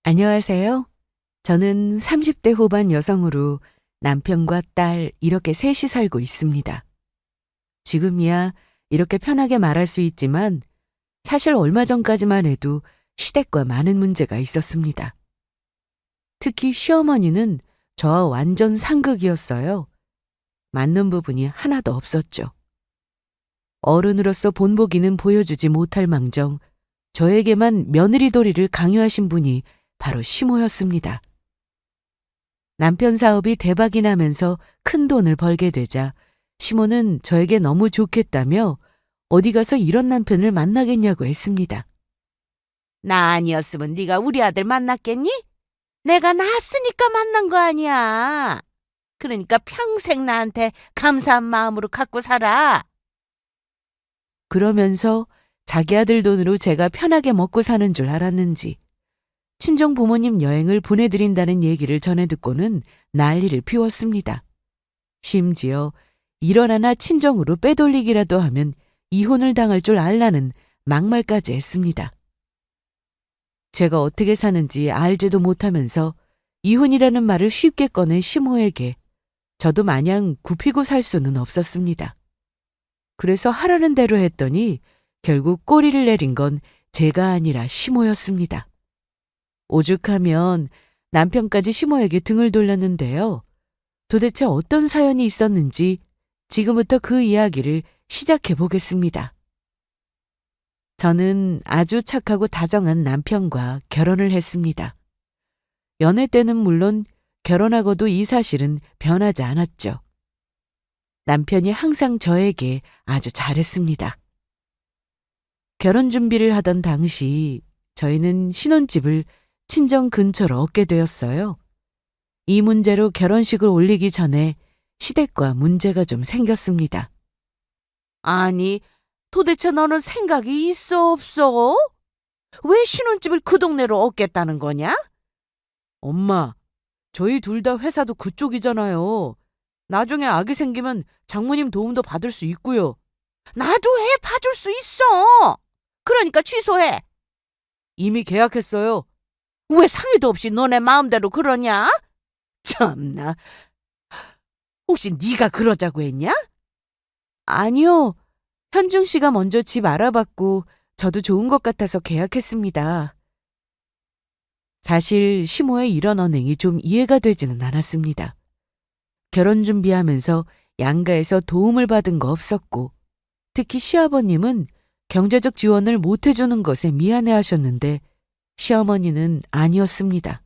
안녕하세요. 저는 30대 후반 여성으로 남편과 딸 이렇게 셋이 살고 있습니다. 지금이야 이렇게 편하게 말할 수 있지만 사실 얼마 전까지만 해도 시댁과 많은 문제가 있었습니다. 특히 시어머니는 저와 완전 상극이었어요. 맞는 부분이 하나도 없었죠. 어른으로서 본보기는 보여주지 못할 망정 저에게만 며느리 도리를 강요하신 분이 바로 시모였습니다. 남편 사업이 대박이 나면서 큰 돈을 벌게 되자 시모는 저에게 너무 좋겠다며 어디 가서 이런 남편을 만나겠냐고 했습니다. 나 아니었으면 네가 우리 아들 만났겠니? 내가 낳았으니까 만난 거 아니야. 그러니까 평생 나한테 감사한 마음으로 갖고 살아. 그러면서 자기 아들 돈으로 제가 편하게 먹고 사는 줄 알았는지 친정 부모님 여행을 보내드린다는 얘기를 전해 듣고는 난리를 피웠습니다. 심지어 일 하나 친정으로 빼돌리기라도 하면 이혼을 당할 줄 알라는 막말까지 했습니다. 제가 어떻게 사는지 알지도 못하면서 이혼이라는 말을 쉽게 꺼낸 시모에게 저도 마냥 굽히고 살 수는 없었습니다. 그래서 하라는 대로 했더니 결국 꼬리를 내린 건 제가 아니라 시모였습니다. 오죽하면 남편까지 시모에게 등을 돌렸는데요. 도대체 어떤 사연이 있었는지 지금부터 그 이야기를 시작해 보겠습니다. 저는 아주 착하고 다정한 남편과 결혼을 했습니다. 연애 때는 물론 결혼하고도 이 사실은 변하지 않았죠. 남편이 항상 저에게 아주 잘했습니다. 결혼 준비를 하던 당시 저희는 신혼집을 친정 근처로 얻게 되었어요. 이 문제로 결혼식을 올리기 전에 시댁과 문제가 좀 생겼습니다. 아니, 도대체 너는 생각이 있어 없어? 왜 신혼집을 그 동네로 얻겠다는 거냐? 엄마, 저희 둘 다 회사도 그쪽이잖아요. 나중에 아기 생기면 장모님 도움도 받을 수 있고요. 나도 해 봐줄 수 있어. 그러니까 취소해. 이미 계약했어요. 왜 상의도 없이 너네 마음대로 그러냐? 참나. 혹시 네가 그러자고 했냐? 아니요. 현중 씨가 먼저 집 알아봤고 저도 좋은 것 같아서 계약했습니다. 사실 시모의 이런 언행이 좀 이해가 되지는 않았습니다. 결혼 준비하면서 양가에서 도움을 받은 거 없었고 특히 시아버님은 경제적 지원을 못 해주는 것에 미안해하셨는데 시어머니는 아니었습니다.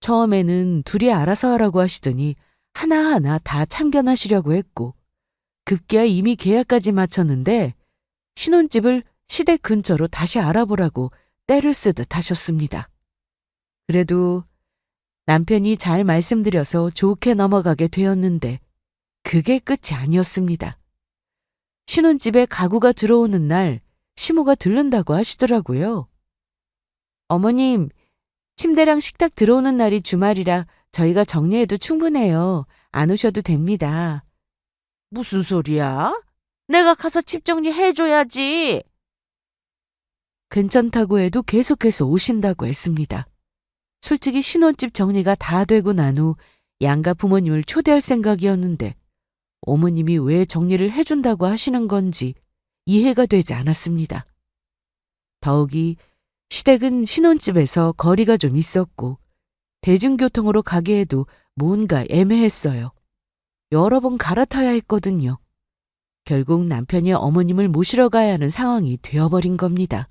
처음에는 둘이 알아서 하라고 하시더니 하나하나 다 참견하시려고 했고 급기야 이미 계약까지 마쳤는데 신혼집을 시댁 근처로 다시 알아보라고 떼를 쓰듯 하셨습니다. 그래도 남편이 잘 말씀드려서 좋게 넘어가게 되었는데 그게 끝이 아니었습니다. 신혼집에 가구가 들어오는 날 시모가 들른다고 하시더라고요. 어머님, 침대랑 식탁 들어오는 날이 주말이라 저희가 정리해도 충분해요. 안 오셔도 됩니다. 무슨 소리야? 내가 가서 집 정리해줘야지. 괜찮다고 해도 계속해서 오신다고 했습니다. 솔직히 신혼집 정리가 다 되고 난 후 양가 부모님을 초대할 생각이었는데 어머님이 왜 정리를 해준다고 하시는 건지 이해가 되지 않았습니다. 더욱이 시댁은 신혼집에서 거리가 좀 있었고 대중교통으로 가기에도 뭔가 애매했어요. 여러 번 갈아타야 했거든요. 결국 남편이 어머님을 모시러 가야 하는 상황이 되어버린 겁니다.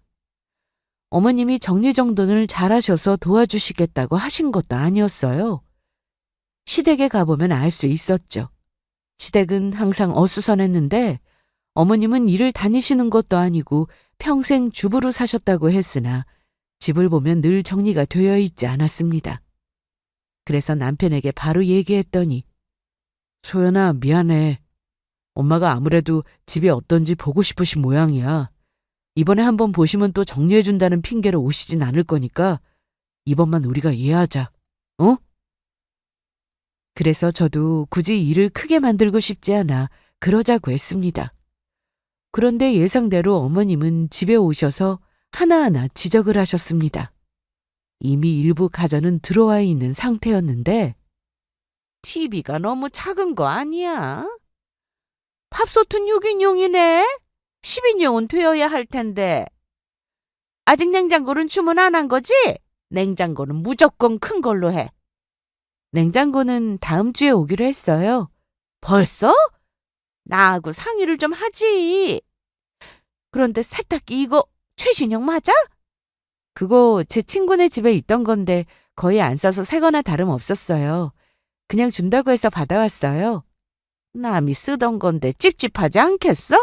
어머님이 정리정돈을 잘하셔서 도와주시겠다고 하신 것도 아니었어요. 시댁에 가보면 알 수 있었죠. 시댁은 항상 어수선했는데 어머님은 일을 다니시는 것도 아니고 평생 주부로 사셨다고 했으나 집을 보면 늘 정리가 되어 있지 않았습니다. 그래서 남편에게 바로 얘기했더니 소연아, 미안해. 엄마가 아무래도 집이 어떤지 보고 싶으신 모양이야. 이번에 한번 보시면 또 정리해준다는 핑계로 오시진 않을 거니까 이번만 우리가 이해하자. 어? 그래서 저도 굳이 일을 크게 만들고 싶지 않아 그러자고 했습니다. 그런데 예상대로 어머님은 집에 오셔서 하나하나 지적을 하셨습니다. 이미 일부 가전은 들어와 있는 상태였는데 TV가 너무 작은 거 아니야? 밥솥은 6인용이네? 10인용은 되어야 할 텐데. 아직 냉장고는 주문 안 한 거지? 냉장고는 무조건 큰 걸로 해. 냉장고는 다음 주에 오기로 했어요. 벌써? 나하고 상의를 좀 하지. 그런데 세탁기 이거 최신형 맞아? 그거 제 친구네 집에 있던 건데 거의 안 써서 새거나 다름없었어요. 그냥 준다고 해서 받아왔어요. 남이 쓰던 건데 찝찝하지 않겠어?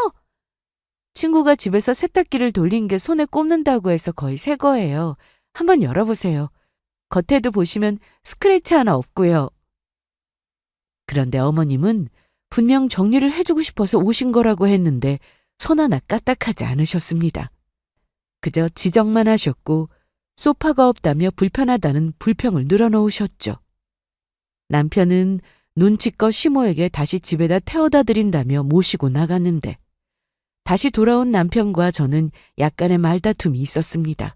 친구가 집에서 세탁기를 돌린 게 손에 꼽는다고 해서 거의 새 거예요. 한번 열어보세요. 겉에도 보시면 스크래치 하나 없고요. 그런데 어머님은 분명 정리를 해주고 싶어서 오신 거라고 했는데 손 하나 까딱하지 않으셨습니다. 그저 지적만 하셨고 소파가 없다며 불편하다는 불평을 늘어놓으셨죠. 남편은 눈치껏 시모에게 다시 집에다 태워다 드린다며 모시고 나갔는데 다시 돌아온 남편과 저는 약간의 말다툼이 있었습니다.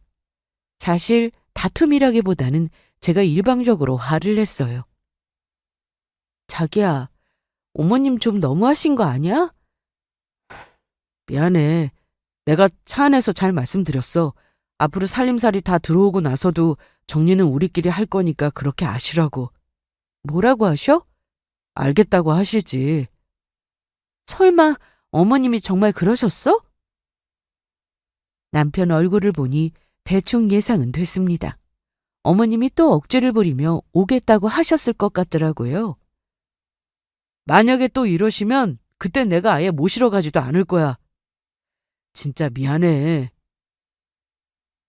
사실 다툼이라기보다는 제가 일방적으로 화를 냈어요. 자기야, 어머님 좀 너무하신 거 아니야? 미안해. 내가 차 안에서 잘 말씀드렸어. 앞으로 살림살이 다 들어오고 나서도 정리는 우리끼리 할 거니까 그렇게 아시라고. 뭐라고 하셔? 알겠다고 하시지. 설마 어머님이 정말 그러셨어? 남편 얼굴을 보니 대충 예상은 됐습니다. 어머님이 또 억지를 부리며 오겠다고 하셨을 것 같더라고요. 만약에 또 이러시면 그땐 내가 아예 모시러 가지도 않을 거야. 진짜 미안해.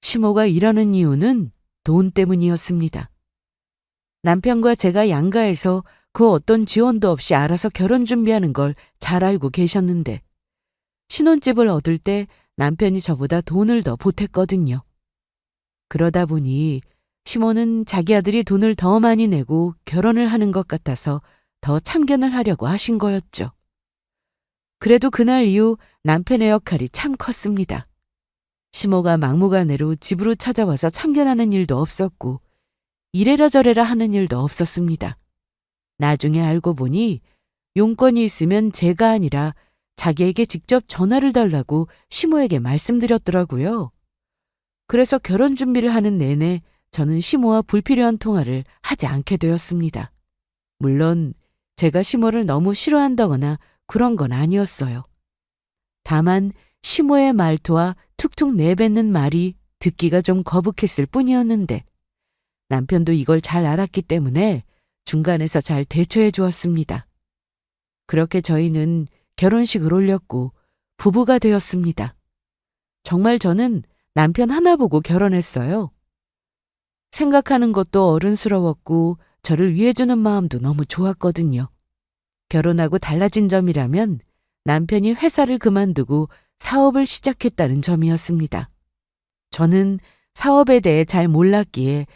시모가 이러는 이유는 돈 때문이었습니다. 남편과 제가 양가에서 그 어떤 지원도 없이 알아서 결혼 준비하는 걸 잘 알고 계셨는데 신혼집을 얻을 때 남편이 저보다 돈을 더 보탰거든요. 그러다 보니 시모는 자기 아들이 돈을 더 많이 내고 결혼을 하는 것 같아서 더 참견을 하려고 하신 거였죠. 그래도 그날 이후 남편의 역할이 참 컸습니다. 시모가 막무가내로 집으로 찾아와서 참견하는 일도 없었고 이래라 저래라 하는 일도 없었습니다. 나중에 알고 보니 용건이 있으면 제가 아니라 자기에게 직접 전화를 달라고 시모에게 말씀드렸더라고요. 그래서 결혼 준비를 하는 내내 저는 시모와 불필요한 통화를 하지 않게 되었습니다. 물론 제가 시모를 너무 싫어한다거나 그런 건 아니었어요. 다만 시모의 말투와 툭툭 내뱉는 말이 듣기가 좀 거북했을 뿐이었는데 남편도 이걸 잘 알았기 때문에 중간에서 잘 대처해 주었습니다. 그렇게 저희는 결혼식을 올렸고 부부가 되었습니다. 정말 저는 남편 하나 보고 결혼했어요. 생각하는 것도 어른스러웠고 저를 위해주는 마음도 너무 좋았거든요. 결혼하고 달라진 점이라면 남편이 회사를 그만두고 사업을 시작했다는 점이었습니다. 저는 사업에 대해 잘 몰랐기에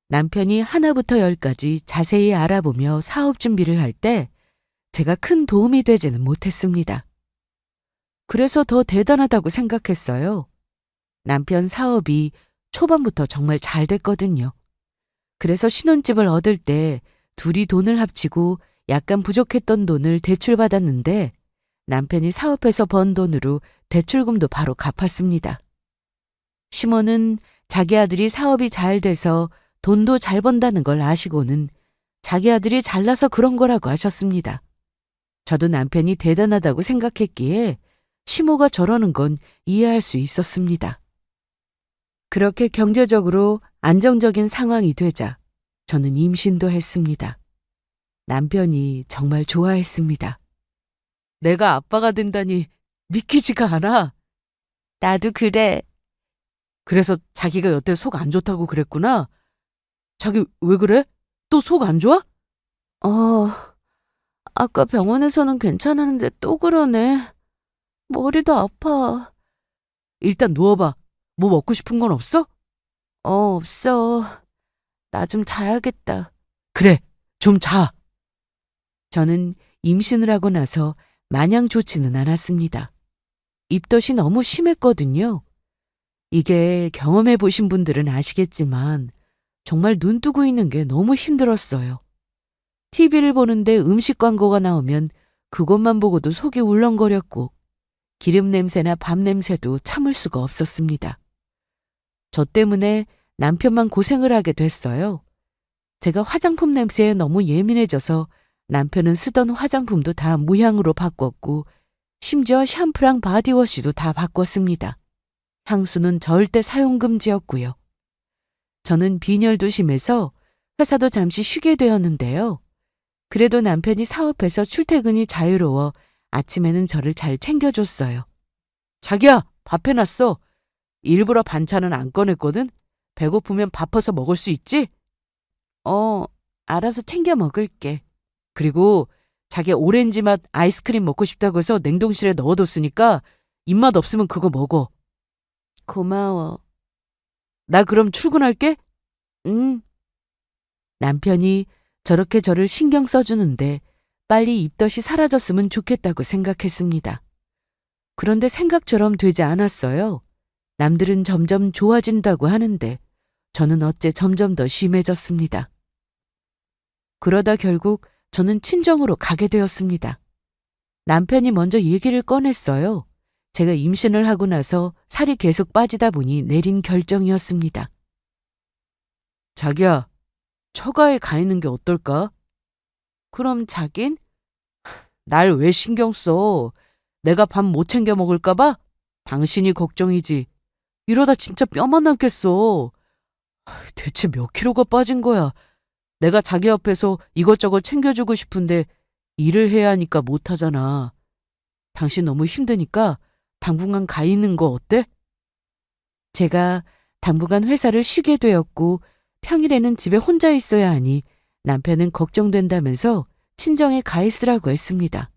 남편이 하나부터 열까지 자세히 알아보며 사업 준비를 할 때 제가 큰 도움이 되지는 못했습니다. 그래서 더 대단하다고 생각했어요. 남편 사업이 초반부터 정말 잘 됐거든요. 그래서 신혼집을 얻을 때 둘이 돈을 합치고 약간 부족했던 돈을 대출받았는데 남편이 사업해서 번 돈으로 대출금도 바로 갚았습니다. 시모는 자기 아들이 사업이 잘 돼서 돈도 잘 번다는 걸 아시고는 자기 아들이 잘나서 그런 거라고 하셨습니다. 저도 남편이 대단하다고 생각했기에 시모가 저러는 건 이해할 수 있었습니다. 그렇게 경제적으로 안정적인 상황이 되자 저는 임신도 했습니다. 남편이 정말 좋아했습니다. 내가 아빠가 된다니 믿기지가 않아. 나도 그래. 그래서 자기가 여태 속 안 좋다고 그랬구나. 자기 왜 그래? 또 속 안 좋아? 아까 병원에서는 괜찮았는데 또 그러네. 머리도 아파. 일단 누워봐. 뭐 먹고 싶은 건 없어? 없어. 나 좀 자야겠다. 그래, 좀 자. 저는 임신을 하고 나서 마냥 좋지는 않았습니다. 입덧이 너무 심했거든요. 이게 경험해 보신 분들은 아시겠지만 정말 눈 뜨고 있는 게 너무 힘들었어요. TV를 보는데 음식 광고가 나오면 그것만 보고도 속이 울렁거렸고 기름 냄새나 밥 냄새도 참을 수가 없었습니다. 저 때문에 남편만 고생을 하게 됐어요. 제가 화장품 냄새에 너무 예민해져서 남편은 쓰던 화장품도 다 무향으로 바꿨고 심지어 샴푸랑 바디워시도 다 바꿨습니다. 향수는 절대 사용 금지였고요. 저는 빈혈도 심해서 회사도 잠시 쉬게 되었는데요. 그래도 남편이 사업해서 출퇴근이 자유로워 아침에는 저를 잘 챙겨줬어요. 자기야, 밥 해놨어. 일부러 반찬은 안 꺼냈거든. 배고프면 밥 퍼서 먹을 수 있지? 알아서 챙겨 먹을게. 그리고 자기 오렌지 맛 아이스크림 먹고 싶다고 해서 냉동실에 넣어뒀으니까 입맛 없으면 그거 먹어. 고마워. 나 그럼 출근할게? 응. 남편이 저렇게 저를 신경 써주는데 빨리 입덧이 사라졌으면 좋겠다고 생각했습니다. 그런데 생각처럼 되지 않았어요. 남들은 점점 좋아진다고 하는데 저는 어째 점점 더 심해졌습니다. 그러다 결국 저는 친정으로 가게 되었습니다. 남편이 먼저 얘기를 꺼냈어요. 제가 임신을 하고 나서 살이 계속 빠지다 보니 내린 결정이었습니다. 자기야, 처가에 가 있는 게 어떨까? 그럼 자긴? 날 왜 신경 써? 내가 밥 못 챙겨 먹을까 봐? 당신이 걱정이지. 이러다 진짜 뼈만 남겠어. 대체 몇 킬로가 빠진 거야? 내가 자기 옆에서 이것저것 챙겨주고 싶은데 일을 해야 하니까 못하잖아. 당신 너무 힘드니까 당분간 가 있는 거 어때? 제가 당분간 회사를 쉬게 되었고 평일에는 집에 혼자 있어야 하니 남편은 걱정된다면서 친정에 가 있으라고 했습니다.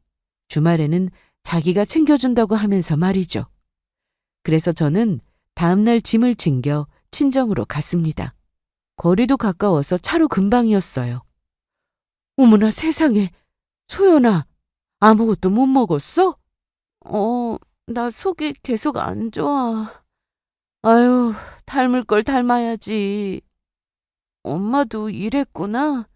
주말에는 자기가 챙겨준다고 하면서 말이죠. 그래서 저는 다음날 짐을 챙겨 친정으로 갔습니다. 거리도 가까워서 차로 금방이었어요. 어머나 세상에, 소연아, 아무것도 못 먹었어? 나 속이 계속 안 좋아. 아유, 닮을 걸 닮아야지. 엄마도 이랬구나.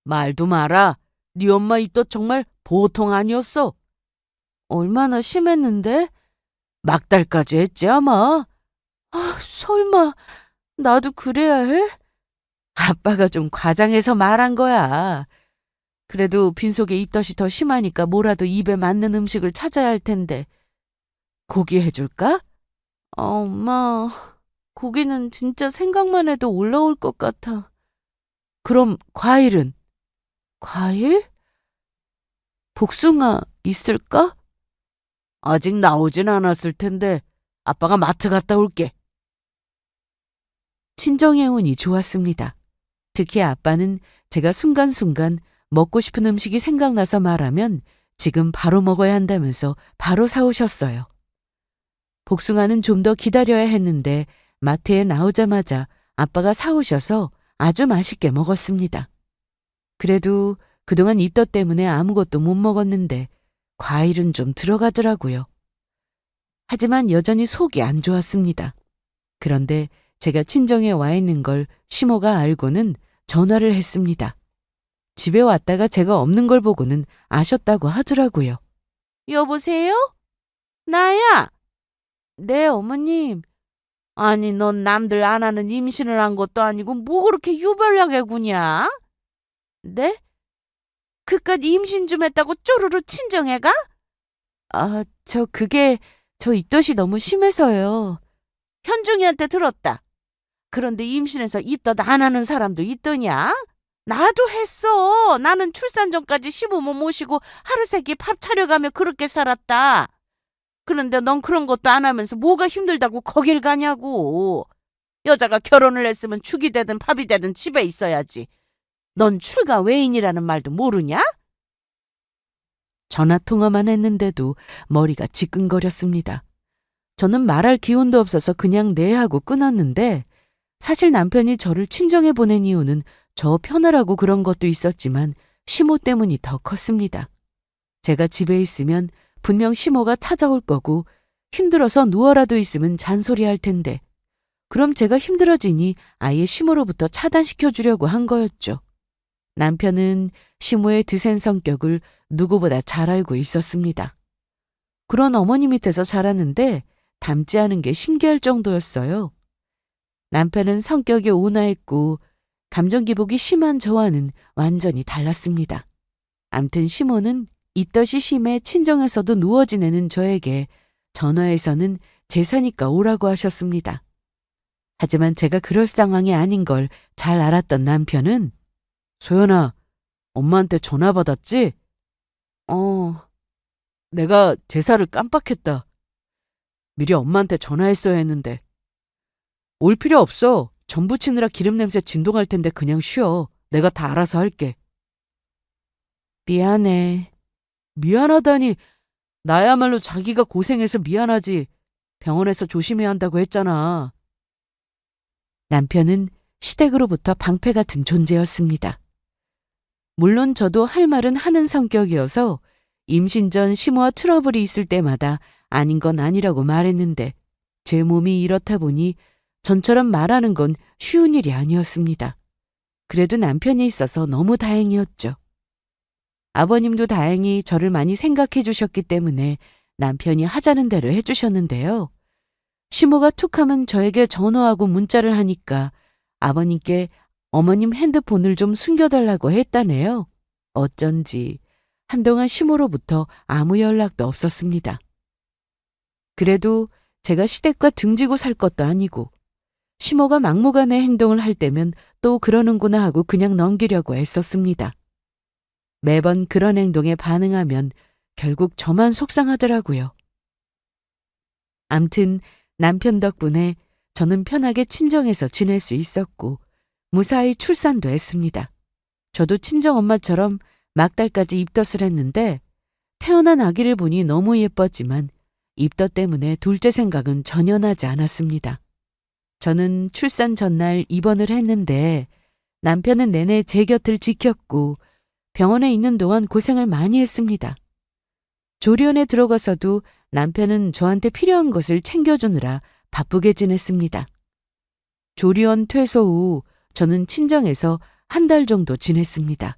말도 마라. 네 엄마 입덧 정말 보통 아니었어. 얼마나 심했는데? 막달까지 했지 아마. 설마 나도 그래야 해? 아빠가 좀 과장해서 말한 거야. 그래도 빈속에 입덧이 더 심하니까 뭐라도 입에 맞는 음식을 찾아야 할 텐데. 고기 해줄까? 엄마, 고기는 진짜 생각만 해도 올라올 것 같아. 그럼 과일은? 과일? 복숭아 있을까? 아직 나오진 않았을 텐데 아빠가 마트 갔다 올게. 친정에 오니 좋았습니다. 특히 아빠는 제가 순간순간 먹고 싶은 음식이 생각나서 말하면 지금 바로 먹어야 한다면서 바로 사오셨어요. 복숭아는 좀 더 기다려야 했는데 마트에 나오자마자 아빠가 사오셔서 아주 맛있게 먹었습니다. 그래도 그동안 입덧 때문에 아무것도 못 먹었는데 과일은 좀 들어가더라고요. 하지만 여전히 속이 안 좋았습니다. 그런데 제가 친정에 와 있는 걸 시모가 알고는 전화를 했습니다. 집에 왔다가 제가 없는 걸 보고는 아셨다고 하더라고요. 여보세요? 나야. 네, 어머님. 아니, 넌 남들 안 하는 임신을 한 것도 아니고 뭐 그렇게 유별나게 구냐? 네? 그깟 임신 좀 했다고 쪼르르 친정에 가? 저 입덧이 너무 심해서요. 현중이한테 들었다. 그런데 임신해서 입덧 안 하는 사람도 있더냐? 나도 했어. 나는 출산 전까지 시부모 모시고 하루 세끼 밥 차려가며 그렇게 살았다. 그런데 넌 그런 것도 안 하면서 뭐가 힘들다고 거길 가냐고. 여자가 결혼을 했으면 죽이 되든 밥이 되든 집에 있어야지. 넌 출가 외인이라는 말도 모르냐? 전화 통화만 했는데도 머리가 지끈거렸습니다. 저는 말할 기운도 없어서 그냥 네 하고 끊었는데 사실 남편이 저를 친정에 보낸 이유는 저 편하라고 그런 것도 있었지만 시모 때문이 더 컸습니다. 제가 집에 있으면 분명 시모가 찾아올 거고 힘들어서 누워라도 있으면 잔소리할 텐데 그럼 제가 힘들어지니 아예 시모로부터 차단시켜 주려고 한 거였죠. 남편은 시모의 드센 성격을 누구보다 잘 알고 있었습니다. 그런 어머니 밑에서 자랐는데 닮지 않은 게 신기할 정도였어요. 남편은 성격이 온화했고 감정 기복이 심한 저와는 완전히 달랐습니다. 암튼 시모는 입덧이 심해 친정에서도 누워 지내는 저에게 전화해서는 제사니까 오라고 하셨습니다. 하지만 제가 그럴 상황이 아닌 걸 잘 알았던 남편은 소연아, 엄마한테 전화 받았지? 내가 제사를 깜빡했다. 미리 엄마한테 전화했어야 했는데. 올 필요 없어. 전 부치느라 기름 냄새 진동할 텐데 그냥 쉬어. 내가 다 알아서 할게. 미안해. 미안하다니. 나야말로 자기가 고생해서 미안하지. 병원에서 조심해야 한다고 했잖아. 남편은 시댁으로부터 방패 같은 존재였습니다. 물론 저도 할 말은 하는 성격이어서 임신 전 시모와 트러블이 있을 때마다 아닌 건 아니라고 말했는데 제 몸이 이렇다 보니 전처럼 말하는 건 쉬운 일이 아니었습니다. 그래도 남편이 있어서 너무 다행이었죠. 아버님도 다행히 저를 많이 생각해 주셨기 때문에 남편이 하자는 대로 해주셨는데요. 시모가 툭하면 저에게 전화하고 문자를 하니까 아버님께 어머님 핸드폰을 좀 숨겨달라고 했다네요. 어쩐지 한동안 시모로부터 아무 연락도 없었습니다. 그래도 제가 시댁과 등지고 살 것도 아니고 시모가 막무가내 행동을 할 때면 또 그러는구나 하고 그냥 넘기려고 애썼습니다. 매번 그런 행동에 반응하면 결국 저만 속상하더라고요. 암튼 남편 덕분에 저는 편하게 친정에서 지낼 수 있었고 무사히 출산도 했습니다. 저도 친정엄마처럼 막달까지 입덧을 했는데 태어난 아기를 보니 너무 예뻤지만 입덧 때문에 둘째 생각은 전혀 나지 않았습니다. 저는 출산 전날 입원을 했는데 남편은 내내 제 곁을 지켰고 병원에 있는 동안 고생을 많이 했습니다. 조리원에 들어가서도 남편은 저한테 필요한 것을 챙겨주느라 바쁘게 지냈습니다. 조리원 퇴소 후 저는 친정에서 한 달 정도 지냈습니다.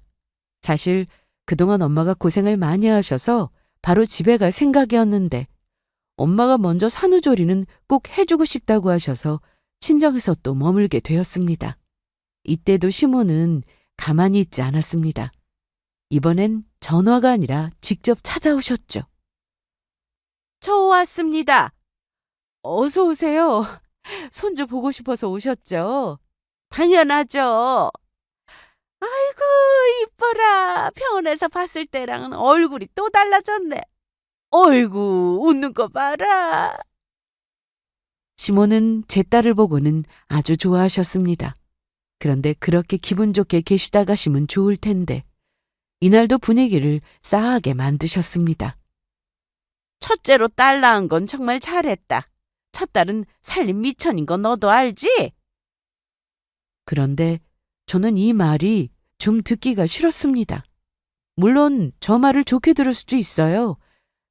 사실 그동안 엄마가 고생을 많이 하셔서 바로 집에 갈 생각이었는데 엄마가 먼저 산후조리는 꼭 해주고 싶다고 하셔서 친정에서 또 머물게 되었습니다. 이때도 시모는 가만히 있지 않았습니다. 이번엔 전화가 아니라 직접 찾아오셨죠. 저 왔습니다. 어서 오세요. 손주 보고 싶어서 오셨죠? 당연하죠. 아이고, 이뻐라. 병원에서 봤을 때랑은 얼굴이 또 달라졌네. 어이구, 웃는 거 봐라. 시모는 제 딸을 보고는 아주 좋아하셨습니다. 그런데 그렇게 기분 좋게 계시다 가시면 좋을 텐데 이날도 분위기를 싸하게 만드셨습니다. 첫째로 딸 낳은 건 정말 잘했다. 첫 딸은 살림 미천인 거 너도 알지? 그런데 저는 이 말이 좀 듣기가 싫었습니다. 물론 저 말을 좋게 들을 수도 있어요.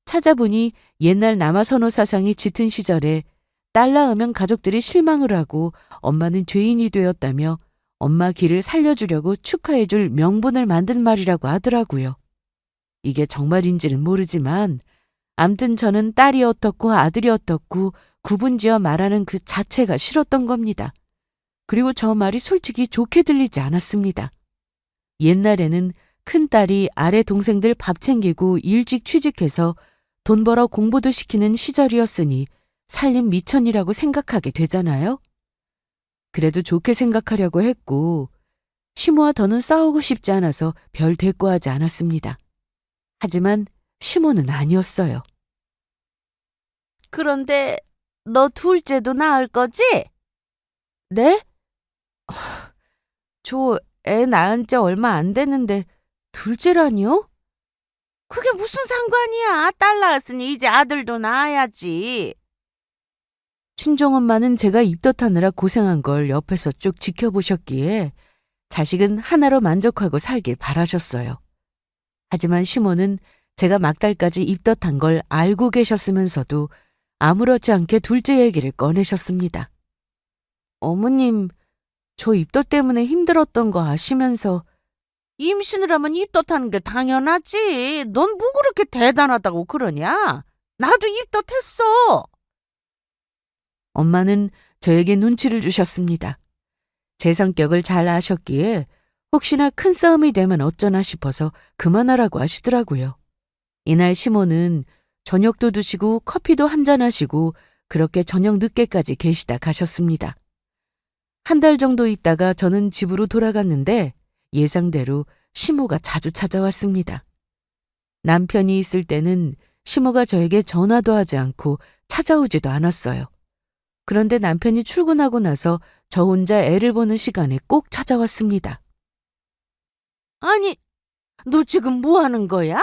찾아보니 옛날 남아선호 사상이 짙은 시절에 딸 낳으면 가족들이 실망을 하고 엄마는 죄인이 되었다며 엄마 길을 살려주려고 축하해줄 명분을 만든 말이라고 하더라고요. 이게 정말인지는 모르지만 암튼 저는 딸이 어떻고 아들이 어떻고 구분지어 말하는 그 자체가 싫었던 겁니다. 그리고 저 말이 솔직히 좋게 들리지 않았습니다. 옛날에는 큰딸이 아래 동생들 밥 챙기고 일찍 취직해서 돈 벌어 공부도 시키는 시절이었으니 살림 미천이라고 생각하게 되잖아요. 그래도 좋게 생각하려고 했고 시모와 더는 싸우고 싶지 않아서 별 대꾸하지 않았습니다. 하지만 시모는 아니었어요. 그런데 너 둘째도 낳을 거지? 네? 저 애 낳은 지 얼마 안 됐는데 둘째라니요? 그게 무슨 상관이야. 딸 낳았으니 이제 아들도 낳아야지. 친정엄마는 제가 입덧하느라 고생한 걸 옆에서 쭉 지켜보셨기에 자식은 하나로 만족하고 살길 바라셨어요. 하지만 시모는 제가 막달까지 입덧한 걸 알고 계셨으면서도 아무렇지 않게 둘째 얘기를 꺼내셨습니다. 어머님, 저 입덧 때문에 힘들었던 거 아시면서 임신을 하면 입덧하는 게 당연하지. 넌 뭐 그렇게 대단하다고 그러냐? 나도 입덧했어. 엄마는 저에게 눈치를 주셨습니다. 제 성격을 잘 아셨기에 혹시나 큰 싸움이 되면 어쩌나 싶어서 그만하라고 하시더라고요. 이날 시모는 저녁도 드시고 커피도 한잔 하시고 그렇게 저녁 늦게까지 계시다 가셨습니다. 한 달 정도 있다가 저는 집으로 돌아갔는데 예상대로 시모가 자주 찾아왔습니다. 남편이 있을 때는 시모가 저에게 전화도 하지 않고 찾아오지도 않았어요. 그런데 남편이 출근하고 나서 저 혼자 애를 보는 시간에 꼭 찾아왔습니다. 아니, 너 지금 뭐 하는 거야?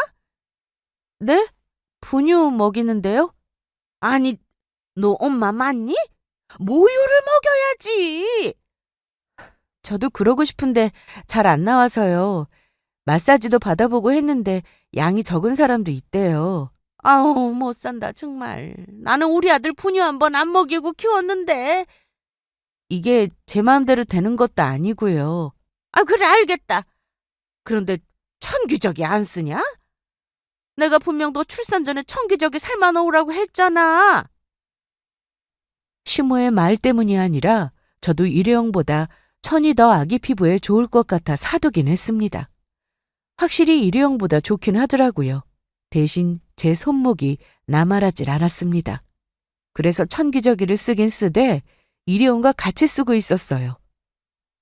네? 분유 먹이는데요? 아니, 너 엄마 맞니? 모유를 먹여야지. 저도 그러고 싶은데 잘 안 나와서요. 마사지도 받아보고 했는데 양이 적은 사람도 있대요. 아우, 못 산다, 정말. 나는 우리 아들 분유 한 번 안 먹이고 키웠는데. 이게 제 마음대로 되는 것도 아니고요. 아, 그래, 알겠다. 그런데 천기저귀 안 쓰냐? 내가 분명 너 출산 전에 천기저귀 삶아 놓으라고 했잖아. 시모의 말 때문이 아니라 저도 일회용보다 천이 더 아기 피부에 좋을 것 같아 사두긴 했습니다. 확실히 일회용보다 좋긴 하더라고요. 대신 제 손목이 나말하질 않았습니다. 그래서 천기저귀를 쓰긴 쓰되 일회용과 같이 쓰고 있었어요.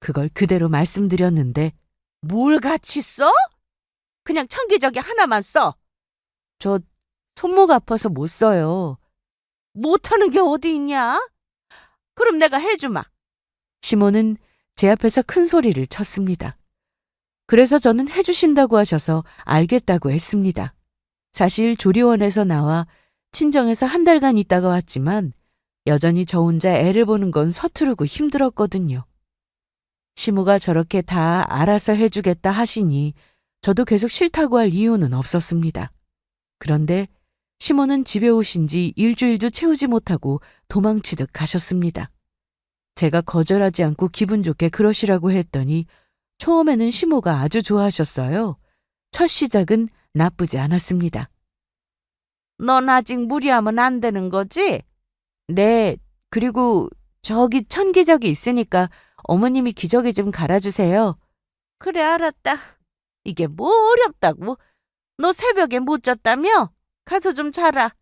그걸 그대로 말씀드렸는데 뭘 같이 써? 그냥 천기저귀 하나만 써. 저 손목 아파서 못 써요. 못하는 게 어디 있냐? 그럼 내가 해주마. 시모는 제 앞에서 큰 소리를 쳤습니다. 그래서 저는 해주신다고 하셔서 알겠다고 했습니다. 사실 조리원에서 나와 친정에서 한 달간 있다가 왔지만 여전히 저 혼자 애를 보는 건 서투르고 힘들었거든요. 시모가 저렇게 다 알아서 해주겠다 하시니 저도 계속 싫다고 할 이유는 없었습니다. 그런데 시모는 집에 오신 지 일주일도 채우지 못하고 도망치듯 가셨습니다. 제가 거절하지 않고 기분 좋게 그러시라고 했더니 처음에는 시모가 아주 좋아하셨어요. 첫 시작은 나쁘지 않았습니다. 넌 아직 무리하면 안 되는 거지? 네, 그리고 저기 천기저귀 있으니까 어머님이 기저귀 좀 갈아주세요. 그래, 알았다. 이게 뭐 어렵다고? 너 새벽에 못 잤다며? 가서 좀 자라.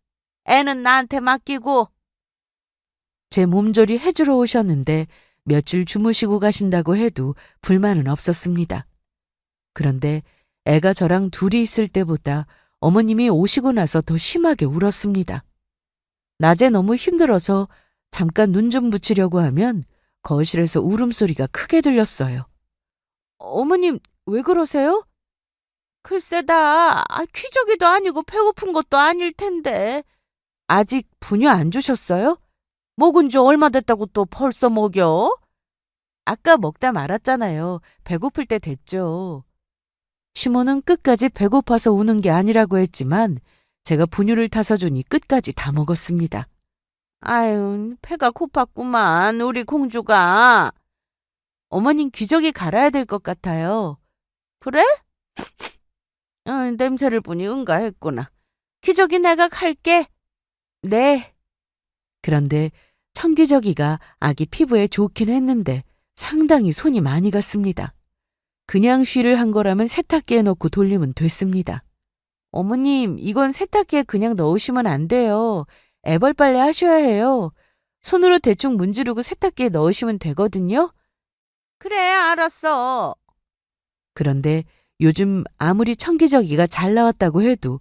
애는 나한테 맡기고. 제 몸조리 해주러 오셨는데 며칠 주무시고 가신다고 해도 불만은 없었습니다. 그런데 애가 저랑 둘이 있을 때보다 어머님이 오시고 나서 더 심하게 울었습니다. 낮에 너무 힘들어서 잠깐 눈 좀 붙이려고 하면 거실에서 울음소리가 크게 들렸어요. 어머님, 왜 그러세요? 글쎄다. 기저귀도 아니고 배고픈 것도 아닐 텐데. 아직 분유 안 주셨어요? 먹은 지 얼마 됐다고 또 벌써 먹여? 아까 먹다 말았잖아요. 배고플 때 됐죠. 시모는 끝까지 배고파서 우는 게 아니라고 했지만 제가 분유를 타서 주니 끝까지 다 먹었습니다. 아유, 배가 고팠구만, 우리 공주가. 어머님 기저귀 갈아야 될 것 같아요. 그래? 냄새를 보니 응가했구나. 기저귀 내가 갈게. 네. 그런데 천기저귀가 아기 피부에 좋긴 했는데 상당히 손이 많이 갔습니다. 그냥 쉬를 한 거라면 세탁기에 넣고 돌리면 됐습니다. 어머님, 이건 세탁기에 그냥 넣으시면 안 돼요. 애벌 빨래 하셔야 해요. 손으로 대충 문지르고 세탁기에 넣으시면 되거든요. 그래, 알았어. 그런데 요즘 아무리 천기저귀가 잘 나왔다고 해도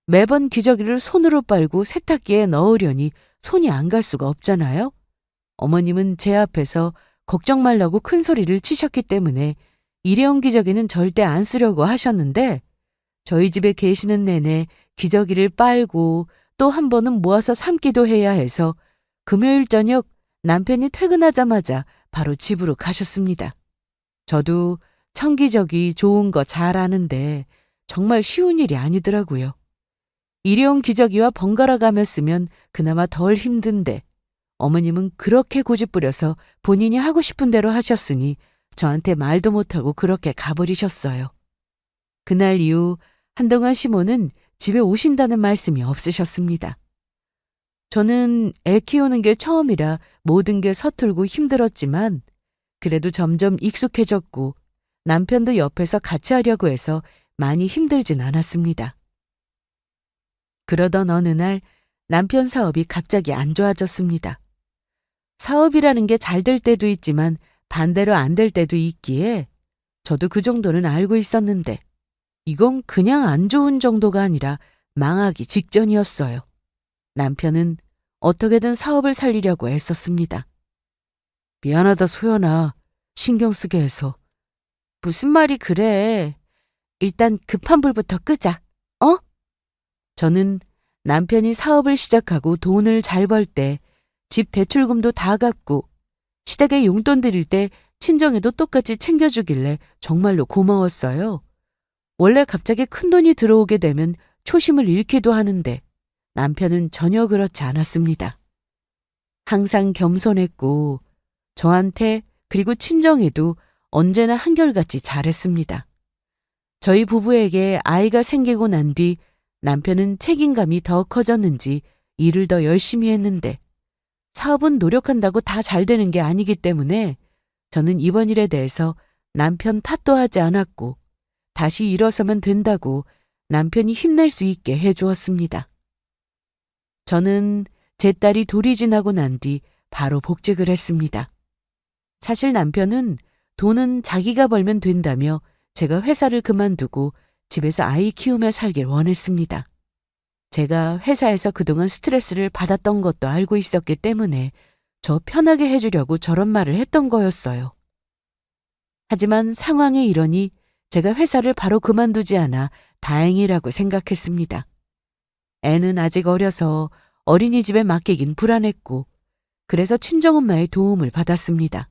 매번 기저귀를 손으로 빨고 세탁기에 넣으려니 손이 안 갈 수가 없잖아요. 어머님은 제 앞에서 걱정 말라고 큰 소리를 치셨기 때문에 일회용 기저귀는 절대 안 쓰려고 하셨는데 저희 집에 계시는 내내 기저귀를 빨고 또 한 번은 모아서 삶기도 해야 해서 금요일 저녁 남편이 퇴근하자마자 바로 집으로 가셨습니다. 저도 천기저귀 좋은 거 잘 아는데 정말 쉬운 일이 아니더라고요. 일회용 기저귀와 번갈아 가며 쓰면 그나마 덜 힘든데 어머님은 그렇게 고집부려서 본인이 하고 싶은 대로 하셨으니 저한테 말도 못하고 그렇게 가버리셨어요. 그날 이후 한동안 시모는 집에 오신다는 말씀이 없으셨습니다. 저는 애 키우는 게 처음이라 모든 게 서툴고 힘들었지만 그래도 점점 익숙해졌고 남편도 옆에서 같이 하려고 해서 많이 힘들진 않았습니다. 그러던 어느 날 남편 사업이 갑자기 안 좋아졌습니다. 사업이라는 게 잘 될 때도 있지만 반대로 안 될 때도 있기에 저도 그 정도는 알고 있었는데 이건 그냥 안 좋은 정도가 아니라 망하기 직전이었어요. 남편은 어떻게든 사업을 살리려고 애썼습니다. 미안하다 소연아. 신경 쓰게 해서. 무슨 말이 그래. 일단 급한 불부터 끄자. 어? 저는 남편이 사업을 시작하고 돈을 잘 벌 때 집 대출금도 다 갚고 시댁에 용돈 드릴 때 친정에도 똑같이 챙겨주길래 정말로 고마웠어요. 원래 갑자기 큰돈이 들어오게 되면 초심을 잃기도 하는데 남편은 전혀 그렇지 않았습니다. 항상 겸손했고 저한테 그리고 친정에도 언제나 한결같이 잘했습니다. 저희 부부에게 아이가 생기고 난 뒤 남편은 책임감이 더 커졌는지 일을 더 열심히 했는데 사업은 노력한다고 다 잘 되는 게 아니기 때문에 저는 이번 일에 대해서 남편 탓도 하지 않았고 다시 일어서면 된다고 남편이 힘낼 수 있게 해주었습니다. 저는 제 딸이 돌이 지나고 난 뒤 바로 복직을 했습니다. 사실 남편은 돈은 자기가 벌면 된다며 제가 회사를 그만두고 집에서 아이 키우며 살길 원했습니다. 제가 회사에서 그동안 스트레스를 받았던 것도 알고 있었기 때문에 저 편하게 해주려고 저런 말을 했던 거였어요. 하지만 상황이 이러니 제가 회사를 바로 그만두지 않아 다행이라고 생각했습니다. 애는 아직 어려서 어린이집에 맡기긴 불안했고 그래서 친정엄마의 도움을 받았습니다.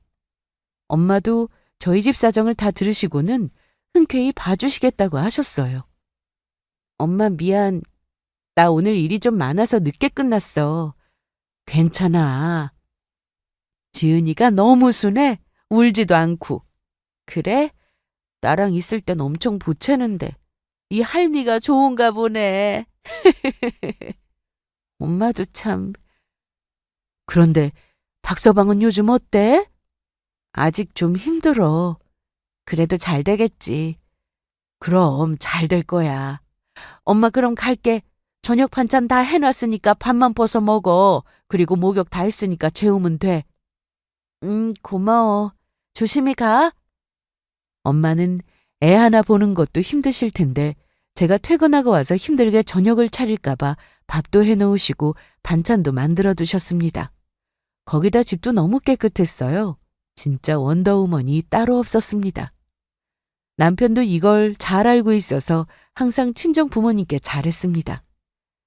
엄마도 저희 집 사정을 다 들으시고는 흔쾌히 봐주시겠다고 하셨어요. 엄마 미안. 나 오늘 일이 좀 많아서 늦게 끝났어. 괜찮아. 지은이가 너무 순해. 울지도 않고. 그래? 나랑 있을 땐 엄청 보채는데 이 할미가 좋은가 보네. 엄마도 참. 그런데 박서방은 요즘 어때? 아직 좀 힘들어. 그래도 잘 되겠지. 그럼 잘 될 거야. 엄마 그럼 갈게. 저녁 반찬 다 해놨으니까 밥만 벗어 먹어. 그리고 목욕 다 했으니까 재우면 돼. 고마워. 조심히 가. 엄마는 애 하나 보는 것도 힘드실 텐데 제가 퇴근하고 와서 힘들게 저녁을 차릴까봐 밥도 해놓으시고 반찬도 만들어 두셨습니다. 거기다 집도 너무 깨끗했어요. 진짜 원더우먼이 따로 없었습니다. 남편도 이걸 잘 알고 있어서 항상 친정 부모님께 잘했습니다.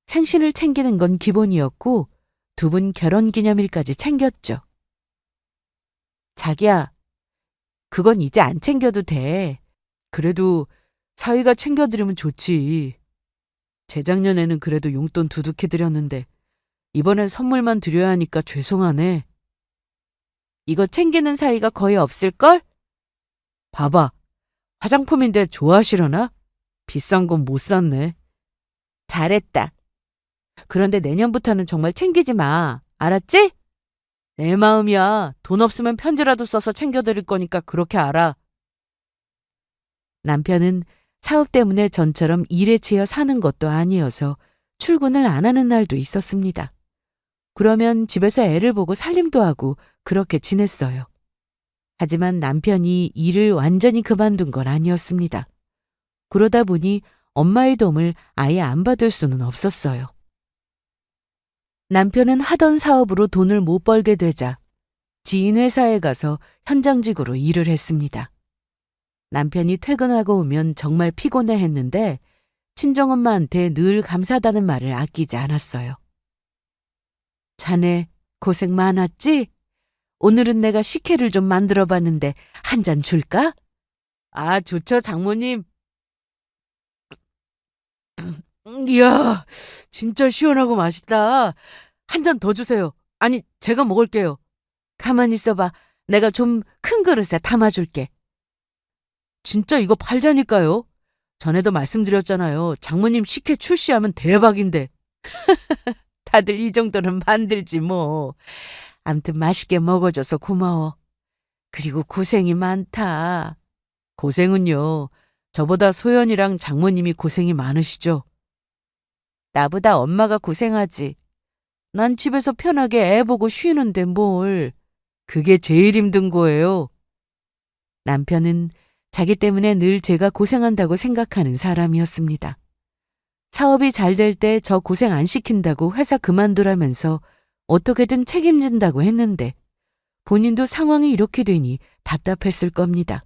생신을 챙기는 건 기본이었고 두 분 결혼기념일까지 챙겼죠. 자기야, 그건 이제 안 챙겨도 돼. 그래도 사위가 챙겨드리면 좋지. 재작년에는 그래도 용돈 두둑히 드렸는데 이번엔 선물만 드려야 하니까 죄송하네. 이거 챙기는 사위가 거의 없을걸? 봐봐. 화장품인데 좋아하시려나? 비싼 건 못 샀네. 잘했다. 그런데 내년부터는 정말 챙기지 마. 알았지? 내 마음이야. 돈 없으면 편지라도 써서 챙겨드릴 거니까 그렇게 알아. 남편은 사업 때문에 전처럼 일에 치여 사는 것도 아니어서 출근을 안 하는 날도 있었습니다. 그러면 집에서 애를 보고 살림도 하고 그렇게 지냈어요. 하지만 남편이 일을 완전히 그만둔 건 아니었습니다. 그러다 보니 엄마의 도움을 아예 안 받을 수는 없었어요. 남편은 하던 사업으로 돈을 못 벌게 되자 지인 회사에 가서 현장직으로 일을 했습니다. 남편이 퇴근하고 오면 정말 피곤해했는데 친정엄마한테 늘 감사하다는 말을 아끼지 않았어요. 자네 고생 많았지? 오늘은 내가 식혜를 좀 만들어 봤는데 한 잔 줄까? 아, 좋죠, 장모님. 이야, 진짜 시원하고 맛있다. 한 잔 더 주세요. 아니, 제가 먹을게요. 가만히 있어봐. 내가 좀 큰 그릇에 담아줄게. 진짜 이거 팔자니까요. 전에도 말씀드렸잖아요. 장모님 식혜 출시하면 대박인데. 다들 이 정도는 만들지 뭐. 암튼 맛있게 먹어줘서 고마워. 그리고 고생이 많다. 고생은요. 저보다 소연이랑 장모님이 고생이 많으시죠. 나보다 엄마가 고생하지. 난 집에서 편하게 애 보고 쉬는데 뭘. 그게 제일 힘든 거예요. 남편은 자기 때문에 늘 제가 고생한다고 생각하는 사람이었습니다. 사업이 잘 될 때 저 고생 안 시킨다고 회사 그만두라면서 어떻게든 책임진다고 했는데 본인도 상황이 이렇게 되니 답답했을 겁니다.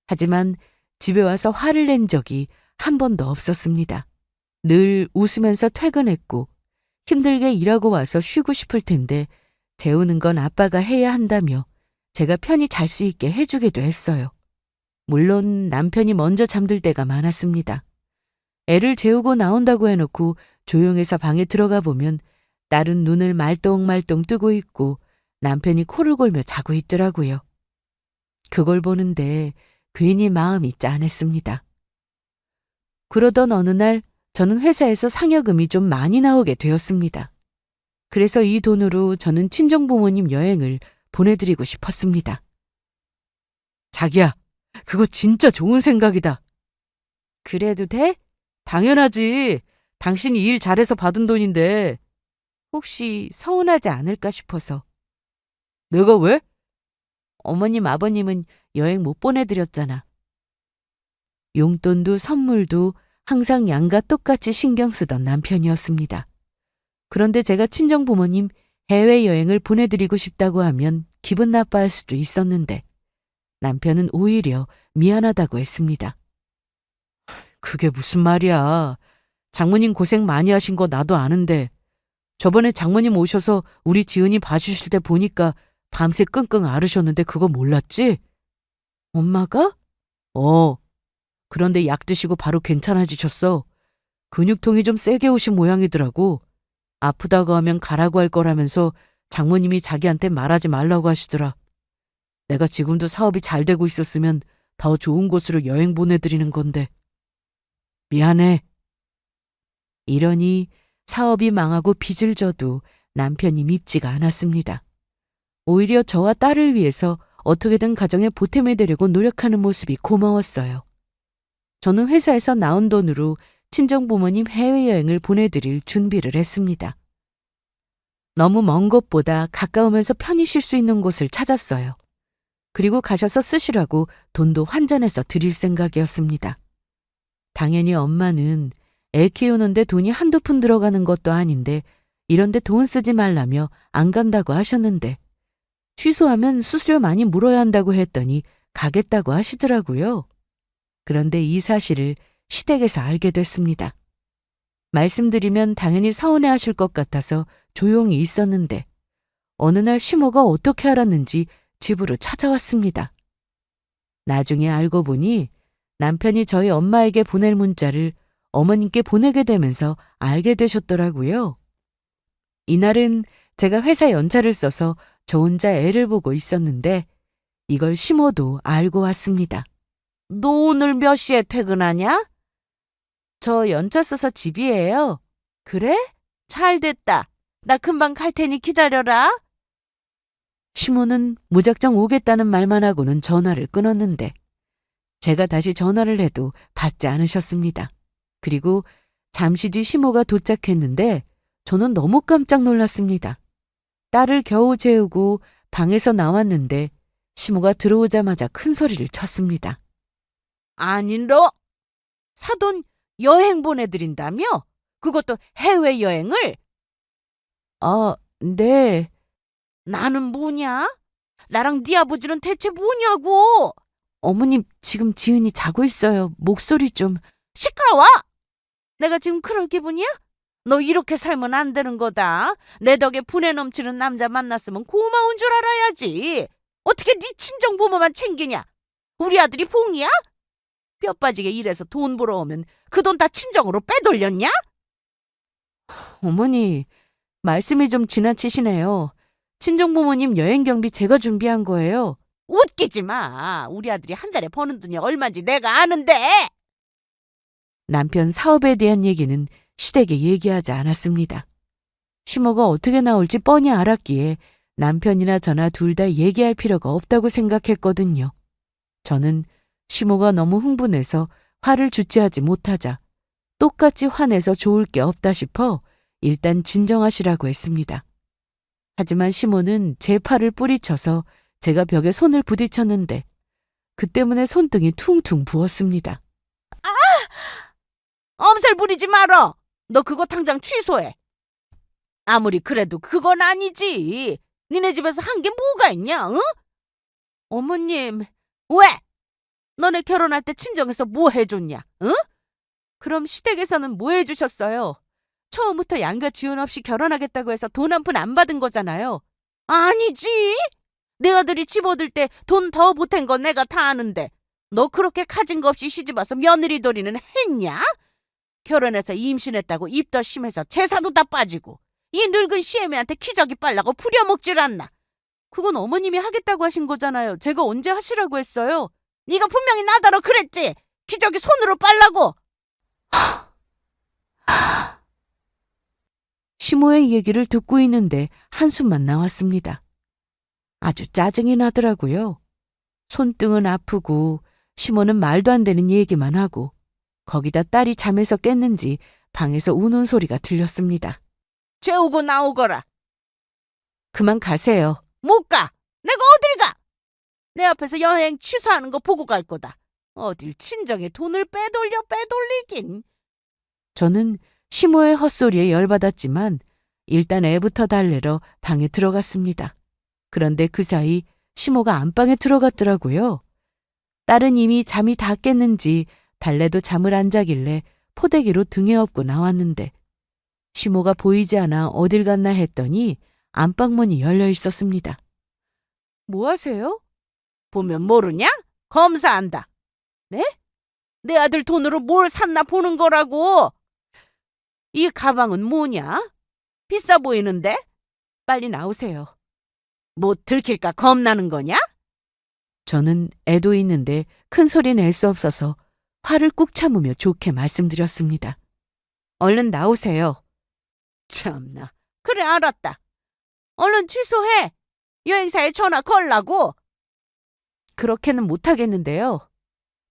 하지만 집에 와서 화를 낸 적이 한 번도 없었습니다. 늘 웃으면서 퇴근했고 힘들게 일하고 와서 쉬고 싶을 텐데 재우는 건 아빠가 해야 한다며 제가 편히 잘 수 있게 해주기도 했어요. 물론 남편이 먼저 잠들 때가 많았습니다. 애를 재우고 나온다고 해놓고 조용해서 방에 들어가 보면 딸은 눈을 말똥말똥 뜨고 있고 남편이 코를 골며 자고 있더라고요. 그걸 보는데 괜히 마음이 짠했습니다. 그러던 어느 날 저는 회사에서 상여금이 좀 많이 나오게 되었습니다. 그래서 이 돈으로 저는 친정부모님 여행을 보내드리고 싶었습니다. 자기야, 그거 진짜 좋은 생각이다. 그래도 돼? 당연하지. 당신이 일 잘해서 받은 돈인데 혹시 서운하지 않을까 싶어서. 내가 왜? 어머님, 아버님은 여행 못 보내드렸잖아. 용돈도 선물도 항상 양가 똑같이 신경 쓰던 남편이었습니다. 그런데 제가 친정부모님 해외여행을 보내드리고 싶다고 하면 기분 나빠할 수도 있었는데 남편은 오히려 미안하다고 했습니다. 그게 무슨 말이야. 장모님 고생 많이 하신 거 나도 아는데 저번에 장모님 오셔서 우리 지은이 봐주실 때 보니까 밤새 끙끙 앓으셨는데 그거 몰랐지? 엄마가? 그런데 약 드시고 바로 괜찮아지셨어. 근육통이 좀 세게 오신 모양이더라고. 아프다고 하면 가라고 할 거라면서 장모님이 자기한테 말하지 말라고 하시더라. 내가 지금도 사업이 잘 되고 있었으면 더 좋은 곳으로 여행 보내드리는 건데. 미안해. 이러니 사업이 망하고 빚을 져도 남편이 밉지가 않았습니다. 오히려 저와 딸을 위해서 어떻게든 가정에 보탬이 되려고 노력하는 모습이 고마웠어요. 저는 회사에서 나온 돈으로 친정부모님 해외여행을 보내드릴 준비를 했습니다. 너무 먼 곳보다 가까우면서 편히 쉴 수 있는 곳을 찾았어요. 그리고 가셔서 쓰시라고 돈도 환전해서 드릴 생각이었습니다. 당연히 엄마는 애 키우는데 돈이 한두 푼 들어가는 것도 아닌데 이런데 돈 쓰지 말라며 안 간다고 하셨는데 취소하면 수수료 많이 물어야 한다고 했더니 가겠다고 하시더라고요. 그런데 이 사실을 시댁에서 알게 됐습니다. 말씀드리면 당연히 서운해하실 것 같아서 조용히 있었는데 어느 날 시모가 어떻게 알았는지 집으로 찾아왔습니다. 나중에 알고 보니 남편이 저희 엄마에게 보낼 문자를 어머님께 보내게 되면서 알게 되셨더라고요. 이날은 제가 회사 연차를 써서 저 혼자 애를 보고 있었는데 이걸 시모도 알고 왔습니다. 너 오늘 몇 시에 퇴근하냐? 저 연차 써서 집이에요. 그래? 잘 됐다. 나 금방 갈 테니 기다려라. 시모는 무작정 오겠다는 말만 하고는 전화를 끊었는데 제가 다시 전화를 해도 받지 않으셨습니다. 그리고 잠시 뒤 시모가 도착했는데 저는 너무 깜짝 놀랐습니다. 딸을 겨우 재우고 방에서 나왔는데 시모가 들어오자마자 큰 소리를 쳤습니다. 아니 너 사돈 여행 보내드린다며? 그것도 해외여행을? 네. 나는 뭐냐? 나랑 네 아버지는 대체 뭐냐고? 어머님, 지금 지은이 자고 있어요. 목소리 좀. 시끄러워! 내가 지금 그럴 기분이야? 너 이렇게 살면 안 되는 거다. 내 덕에 분에 넘치는 남자 만났으면 고마운 줄 알아야지. 어떻게 네 친정부모만 챙기냐? 우리 아들이 봉이야? 뼈 빠지게 일해서 돈 벌어오면 그 돈 다 친정으로 빼돌렸냐? 어머니, 말씀이 좀 지나치시네요. 친정부모님 여행 경비 제가 준비한 거예요. 웃기지 마. 우리 아들이 한 달에 버는 돈이 얼마인지 내가 아는데. 남편 사업에 대한 얘기는 시댁에 얘기하지 않았습니다. 시모가 어떻게 나올지 뻔히 알았기에 남편이나 저나 둘 다 얘기할 필요가 없다고 생각했거든요. 저는 시모가 너무 흥분해서 화를 주체하지 못하자 똑같이 화내서 좋을 게 없다 싶어 일단 진정하시라고 했습니다. 하지만 시모는 제 팔을 뿌리쳐서 제가 벽에 손을 부딪혔는데 그 때문에 손등이 퉁퉁 부었습니다. 엄살 부리지 말어. 너 그거 당장 취소해. 아무리 그래도 그건 아니지. 니네 집에서 한 게 뭐가 있냐, 응? 어머님, 왜? 너네 결혼할 때 친정에서 뭐 해줬냐, 응? 그럼 시댁에서는 뭐 해주셨어요? 처음부터 양가 지원 없이 결혼하겠다고 해서 돈 한 푼 안 받은 거잖아요. 아니지. 내 아들이 집 얻을 때 돈 더 보탠 건 내가 다 아는데 너 그렇게 가진 거 없이 시집와서 며느리 도리는 했냐? 결혼해서 임신했다고 입도 심해서 제사도 다 빠지고 이 늙은 시애미한테 기저귀 빨라고 부려먹질 않나. 그건 어머님이 하겠다고 하신 거잖아요. 제가 언제 하시라고 했어요? 네가 분명히 나더러 그랬지. 기저귀 손으로 빨라고. 시모의 얘기를 듣고 있는데 한숨만 나왔습니다. 아주 짜증이 나더라고요. 손등은 아프고 시모는 말도 안 되는 얘기만 하고 거기다 딸이 잠에서 깼는지 방에서 우는 소리가 들렸습니다. 재우고 나오거라. 그만 가세요. 못 가. 내가 어딜 가. 내 앞에서 여행 취소하는 거 보고 갈 거다. 어딜 친정에 돈을 빼돌리긴. 저는 시모의 헛소리에 열받았지만 일단 애부터 달래러 방에 들어갔습니다. 그런데 그 사이 시모가 안방에 들어갔더라고요. 딸은 이미 잠이 다 깼는지 달래도 잠을 안 자길래 포대기로 등에 업고 나왔는데 시모가 보이지 않아 어딜 갔나 했더니 안방문이 열려 있었습니다. 뭐 하세요? 보면 모르냐? 검사한다. 네? 내 아들 돈으로 뭘 샀나 보는 거라고. 이 가방은 뭐냐? 비싸 보이는데? 빨리 나오세요. 뭐 들킬까 겁나는 거냐? 저는 애도 있는데 큰 소리 낼 수 없어서 화를 꾹 참으며 좋게 말씀드렸습니다. 얼른 나오세요. 참나. 그래 알았다. 얼른 취소해. 여행사에 전화 걸라고. 그렇게는 못하겠는데요.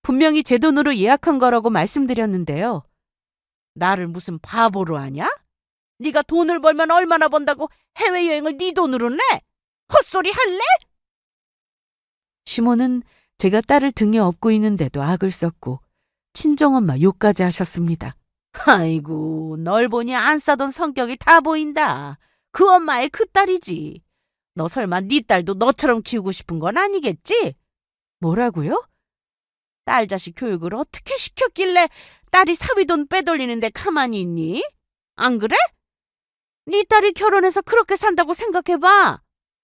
분명히 제 돈으로 예약한 거라고 말씀드렸는데요. 나를 무슨 바보로 하냐? 네가 돈을 벌면 얼마나 번다고 해외여행을 네 돈으로 내? 헛소리 할래? 시모는 제가 딸을 등에 업고 있는데도 악을 썼고 친정엄마 욕까지 하셨습니다. 아이고, 널 보니 안 싸던 성격이 다 보인다. 그 엄마의 그 딸이지. 너 설마 네 딸도 너처럼 키우고 싶은 건 아니겠지? 뭐라고요? 딸 자식 교육을 어떻게 시켰길래 딸이 사위돈 빼돌리는데 가만히 있니? 안 그래? 네 딸이 결혼해서 그렇게 산다고 생각해봐.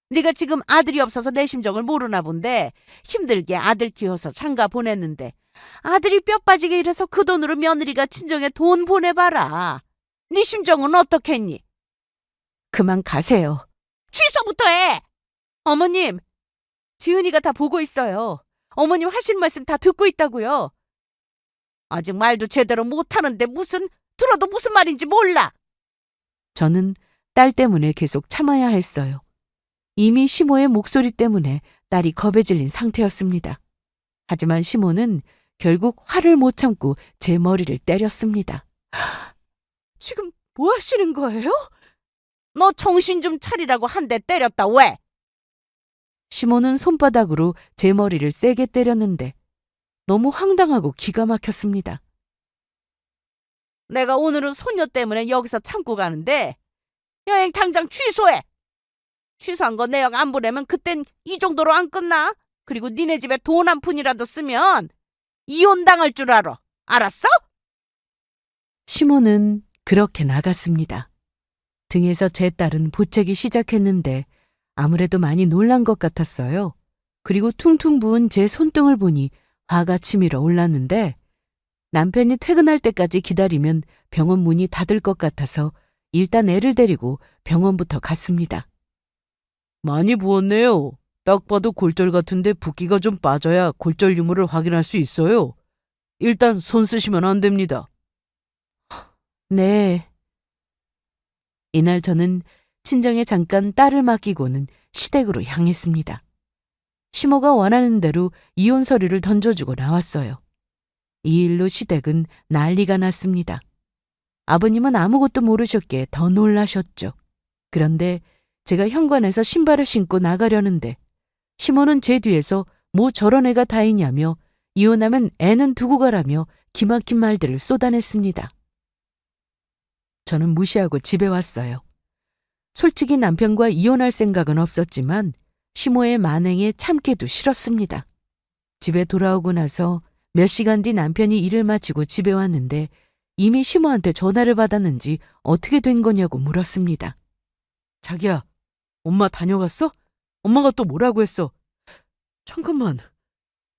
네가 지금 아들이 없어서 내 심정을 모르나 본데 힘들게 아들 키워서 장가 보냈는데 아들이 뼈 빠지게 일해서 그 돈으로 며느리가 친정에 돈 보내봐라. 네 심정은 어떻겠니? 그만 가세요. 취소부터 해! 어머님, 지은이가 다 보고 있어요. 어머님 하신 말씀 다 듣고 있다고요. 아직 말도 제대로 못하는데 들어도 무슨 말인지 몰라. 저는 딸 때문에 계속 참아야 했어요. 이미 시모의 목소리 때문에 딸이 겁에 질린 상태였습니다. 하지만 시모는 결국 화를 못 참고 제 머리를 때렸습니다. 지금 뭐 하시는 거예요? 너 정신 좀 차리라고 한 대 때렸다 왜? 시모는 손바닥으로 제 머리를 세게 때렸는데 너무 황당하고 기가 막혔습니다. 내가 오늘은 손녀 때문에 여기서 참고 가는데 여행 당장 취소해. 취소한 거 내역 안 보내면 그땐 이 정도로 안 끝나. 그리고 니네 집에 돈 한 푼이라도 쓰면 이혼당할 줄 알아. 알았어? 시모는 그렇게 나갔습니다. 등에서 제 딸은 보채기 시작했는데 아무래도 많이 놀란 것 같았어요. 그리고 퉁퉁 부은 제 손등을 보니 화가 치밀어 올랐는데 남편이 퇴근할 때까지 기다리면 병원 문이 닫을 것 같아서 일단 애를 데리고 병원부터 갔습니다. 많이 부었네요. 딱 봐도 골절 같은데 붓기가 좀 빠져야 골절 유무를 확인할 수 있어요. 일단 손 쓰시면 안 됩니다. 네. 이날 저는 친정에 잠깐 딸을 맡기고는 시댁으로 향했습니다. 시모가 원하는 대로 이혼 서류를 던져주고 나왔어요. 이 일로 시댁은 난리가 났습니다. 아버님은 아무것도 모르셨기에 더 놀라셨죠. 그런데 제가 현관에서 신발을 신고 나가려는데 시모는 제 뒤에서 뭐 저런 애가 다 있냐며 이혼하면 애는 두고 가라며 기막힌 말들을 쏟아냈습니다. 저는 무시하고 집에 왔어요. 솔직히 남편과 이혼할 생각은 없었지만 시모의 만행에 참기도 싫었습니다. 집에 돌아오고 나서 몇 시간 뒤 남편이 일을 마치고 집에 왔는데 이미 시모한테 전화를 받았는지 어떻게 된 거냐고 물었습니다. 자기야, 엄마 다녀갔어? 엄마가 또 뭐라고 했어? 잠깐만,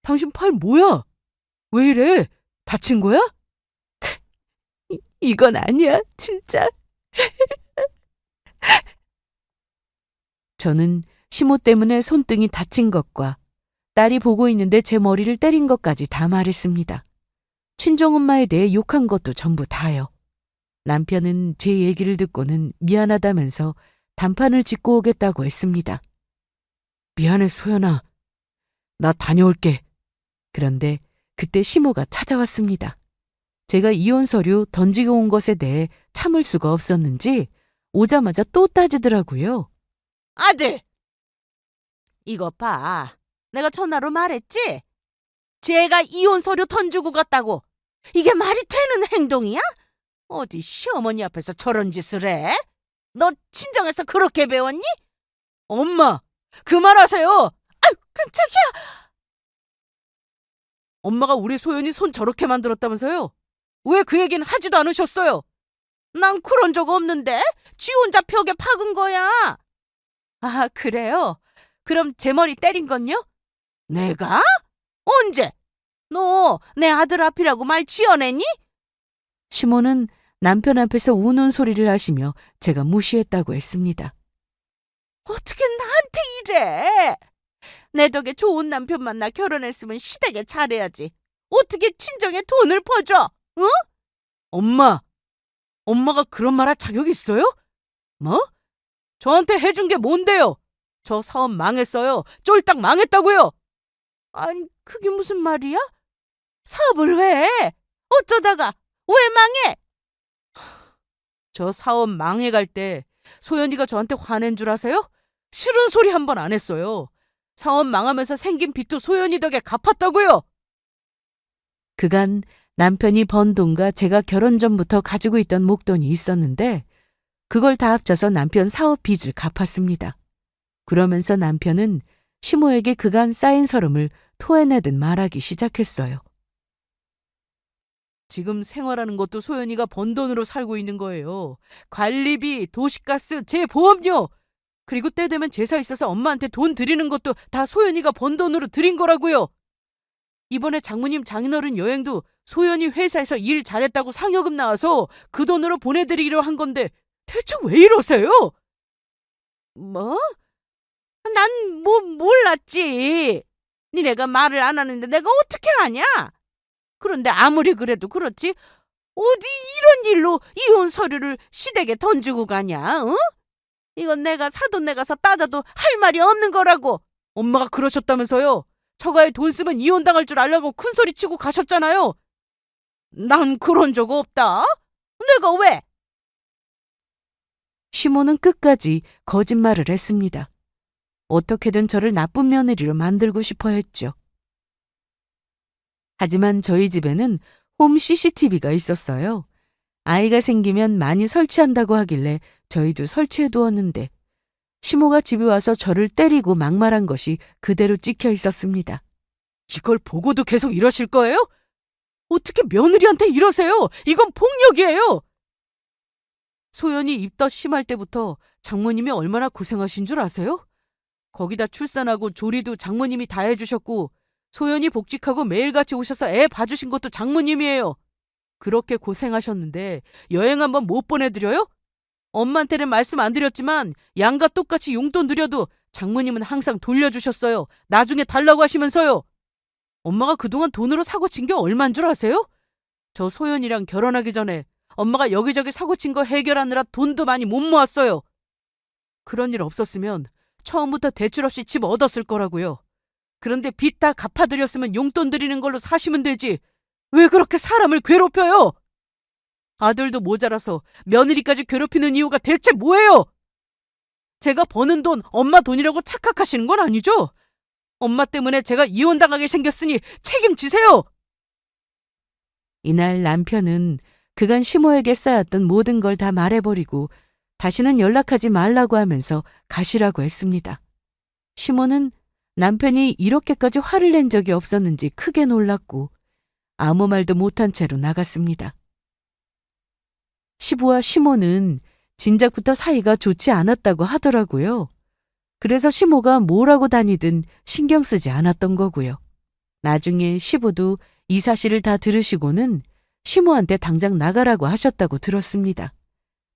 당신 팔 뭐야? 왜 이래? 다친 거야? 이건 아니야, 진짜. 저는 시모 때문에 손등이 다친 것과 딸이 보고 있는데 제 머리를 때린 것까지 다 말했습니다. 친정엄마에 대해 욕한 것도 전부 다요. 남편은 제 얘기를 듣고는 미안하다면서 단판을 짓고 오겠다고 했습니다. 미안해, 소연아. 나 다녀올게. 그런데 그때 시모가 찾아왔습니다. 제가 이혼 서류 던지고 온 것에 대해 참을 수가 없었는지 오자마자 또 따지더라고요. 아들! 이거 봐. 내가 전화로 말했지? 제가 이혼 서류 던지고 갔다고. 이게 말이 되는 행동이야? 어디 시어머니 앞에서 저런 짓을 해? 너 친정에서 그렇게 배웠니? 엄마, 그만하세요. 아유, 깜짝이야. 엄마가 우리 소연이 손 저렇게 만들었다면서요? 왜 그 얘기는 하지도 않으셨어요? 난 그런 적 없는데 지 혼자 벽에 박은 거야. 아, 그래요? 그럼 제 머리 때린 건요? 내가? 언제? 너 내 아들 앞이라고 말 지어냈니? 시모는 남편 앞에서 우는 소리를 하시며 제가 무시했다고 했습니다. 어떻게 나한테 이래? 내 덕에 좋은 남편 만나 결혼했으면 시댁에 잘해야지. 어떻게 친정에 돈을 퍼줘? 응? 엄마가 그런 말 할 자격 있어요? 뭐? 저한테 해준 게 뭔데요? 저 사업 망했어요. 쫄딱 망했다고요. 아니, 그게 무슨 말이야? 사업을 왜 해? 어쩌다가 왜 망해? 저 사업 망해갈 때 소연이가 저한테 화낸 줄 아세요? 싫은 소리 한 번 안 했어요. 사업 망하면서 생긴 빚도 소연이 덕에 갚았다고요. 그간 남편이 번 돈과 제가 결혼 전부터 가지고 있던 목돈이 있었는데 그걸 다 합쳐서 남편 사업 빚을 갚았습니다. 그러면서 남편은 시모에게 그간 쌓인 서름을 토해내듯 말하기 시작했어요. 지금 생활하는 것도 소연이가 번 돈으로 살고 있는 거예요. 관리비, 도시가스, 제 보험료. 그리고 때 되면 제사 있어서 엄마한테 돈 드리는 것도 다 소연이가 번 돈으로 드린 거라고요. 이번에 장모님 장인어른 여행도 소연이 회사에서 일 잘했다고 상여금 나와서 그 돈으로 보내드리기로 한 건데 대체 왜 이러세요? 뭐? 난 몰랐지. 니네가 말을 안 하는데 내가 어떻게 아냐? 그런데 아무리 그래도 그렇지 어디 이런 일로 이혼 서류를 시댁에 던지고 가냐? 어? 이건 내가 사돈 내가서 따져도 할 말이 없는 거라고. 엄마가 그러셨다면서요. 처가에 돈 쓰면 이혼당할 줄 알라고 큰소리치고 가셨잖아요. 난 그런 적 없다. 내가 왜? 시모는 끝까지 거짓말을 했습니다. 어떻게든 저를 나쁜 며느리로 만들고 싶어 했죠. 하지만 저희 집에는 홈 CCTV가 있었어요. 아이가 생기면 많이 설치한다고 하길래 저희도 설치해 두었는데 시모가 집에 와서 저를 때리고 막말한 것이 그대로 찍혀 있었습니다. 이걸 보고도 계속 이러실 거예요? 어떻게 며느리한테 이러세요? 이건 폭력이에요. 소연이 입덧 심할 때부터 장모님이 얼마나 고생하신 줄 아세요? 거기다 출산하고 조리도 장모님이 다 해주셨고 소연이 복직하고 매일같이 오셔서 애 봐주신 것도 장모님이에요. 그렇게 고생하셨는데 여행 한번 못 보내드려요? 엄마한테는 말씀 안 드렸지만 양가 똑같이 용돈 드려도 장모님은 항상 돌려주셨어요. 나중에 달라고 하시면서요. 엄마가 그동안 돈으로 사고 친 게 얼만 줄 아세요? 저 소연이랑 결혼하기 전에 엄마가 여기저기 사고 친 거 해결하느라 돈도 많이 못 모았어요. 그런 일 없었으면 처음부터 대출 없이 집 얻었을 거라고요. 그런데 빚 다 갚아드렸으면 용돈 드리는 걸로 사시면 되지. 왜 그렇게 사람을 괴롭혀요? 아들도 모자라서 며느리까지 괴롭히는 이유가 대체 뭐예요? 제가 버는 돈 엄마 돈이라고 착각하시는 건 아니죠? 엄마 때문에 제가 이혼당하게 생겼으니 책임지세요. 이날 남편은 그간 시모에게 쌓였던 모든 걸 다 말해버리고 다시는 연락하지 말라고 하면서 가시라고 했습니다. 시모는 남편이 이렇게까지 화를 낸 적이 없었는지 크게 놀랐고 아무 말도 못한 채로 나갔습니다. 시부와 시모는 진작부터 사이가 좋지 않았다고 하더라고요. 그래서 시모가 뭐라고 다니든 신경 쓰지 않았던 거고요. 나중에 시부도 이 사실을 다 들으시고는 시모한테 당장 나가라고 하셨다고 들었습니다.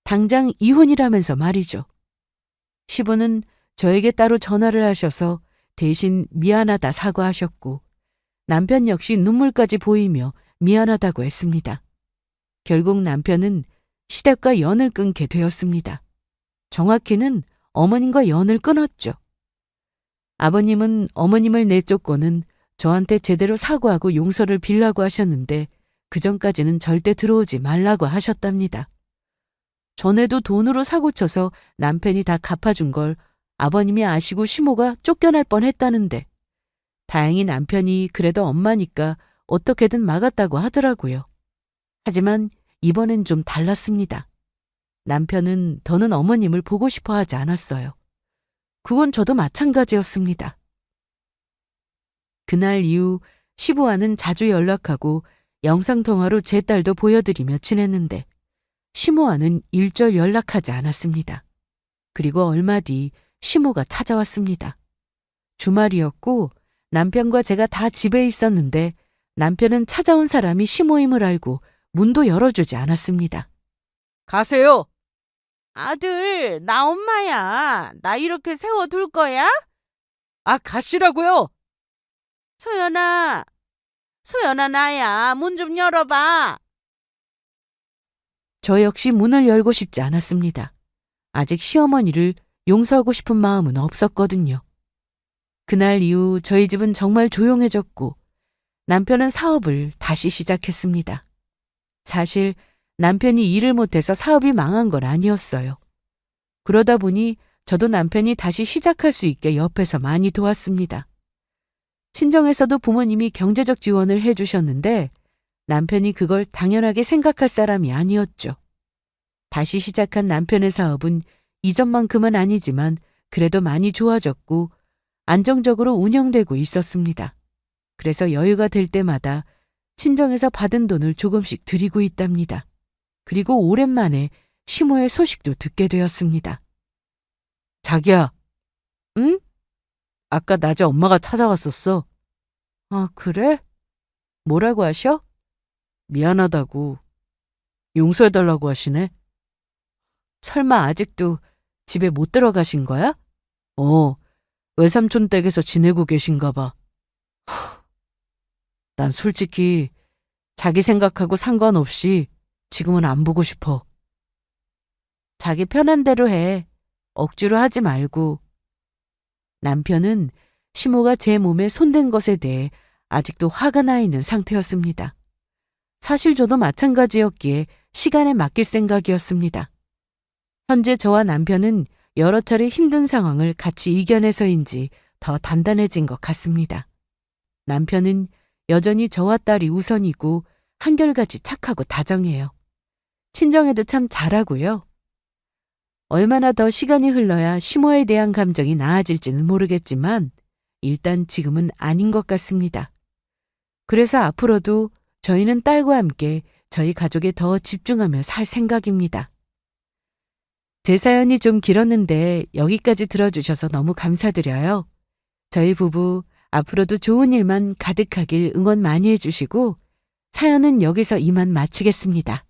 당장 이혼이라면서 말이죠. 시부는 저에게 따로 전화를 하셔서 대신 미안하다 사과하셨고 남편 역시 눈물까지 보이며 미안하다고 했습니다. 결국 남편은 시댁과 연을 끊게 되었습니다. 정확히는 어머님과 연을 끊었죠. 아버님은 어머님을 내쫓고는 저한테 제대로 사과하고 용서를 빌라고 하셨는데 그전까지는 절대 들어오지 말라고 하셨답니다. 전에도 돈으로 사고쳐서 남편이 다 갚아준 걸 아버님이 아시고 시모가 쫓겨날 뻔했다는데 다행히 남편이 그래도 엄마니까 어떻게든 막았다고 하더라고요. 하지만 이번엔 좀 달랐습니다. 남편은 더는 어머님을 보고 싶어 하지 않았어요. 그건 저도 마찬가지였습니다. 그날 이후 시부와는 자주 연락하고 영상통화로 제 딸도 보여드리며 지냈는데 시모와는 일절 연락하지 않았습니다. 그리고 얼마 뒤 시모가 찾아왔습니다. 주말이었고 남편과 제가 다 집에 있었는데 남편은 찾아온 사람이 시모임을 알고 문도 열어주지 않았습니다. 가세요. 아들, 나 엄마야. 나 이렇게 세워둘 거야? 아, 가시라고요. 소연아, 소연아 나야. 문 좀 열어봐. 저 역시 문을 열고 싶지 않았습니다. 아직 시어머니를 용서하고 싶은 마음은 없었거든요. 그날 이후 저희 집은 정말 조용해졌고 남편은 사업을 다시 시작했습니다. 사실 남편이 일을 못해서 사업이 망한 건 아니었어요. 그러다 보니 저도 남편이 다시 시작할 수 있게 옆에서 많이 도왔습니다. 친정에서도 부모님이 경제적 지원을 해주셨는데 남편이 그걸 당연하게 생각할 사람이 아니었죠. 다시 시작한 남편의 사업은 이전만큼은 아니지만 그래도 많이 좋아졌고 안정적으로 운영되고 있었습니다. 그래서 여유가 될 때마다 친정에서 받은 돈을 조금씩 드리고 있답니다. 그리고 오랜만에 시모의 소식도 듣게 되었습니다. 자기야. 응? 아까 낮에 엄마가 찾아왔었어. 아, 그래? 뭐라고 하셔? 미안하다고. 용서해달라고 하시네. 설마 아직도 집에 못 들어가신 거야? 외삼촌 댁에서 지내고 계신가 봐. 난 솔직히 자기 생각하고 상관없이 지금은 안 보고 싶어. 자기 편한 대로 해. 억지로 하지 말고. 남편은 시모가 제 몸에 손댄 것에 대해 아직도 화가 나 있는 상태였습니다. 사실 저도 마찬가지였기에 시간에 맡길 생각이었습니다. 현재 저와 남편은 여러 차례 힘든 상황을 같이 이겨내서인지 더 단단해진 것 같습니다. 남편은 여전히 저와 딸이 우선이고 한결같이 착하고 다정해요. 친정에도 참 잘하고요. 얼마나 더 시간이 흘러야 시모에 대한 감정이 나아질지는 모르겠지만 일단 지금은 아닌 것 같습니다. 그래서 앞으로도 저희는 딸과 함께 저희 가족에 더 집중하며 살 생각입니다. 제 사연이 좀 길었는데 여기까지 들어주셔서 너무 감사드려요. 저희 부부 앞으로도 좋은 일만 가득하길 응원 많이 해주시고 사연은 여기서 이만 마치겠습니다.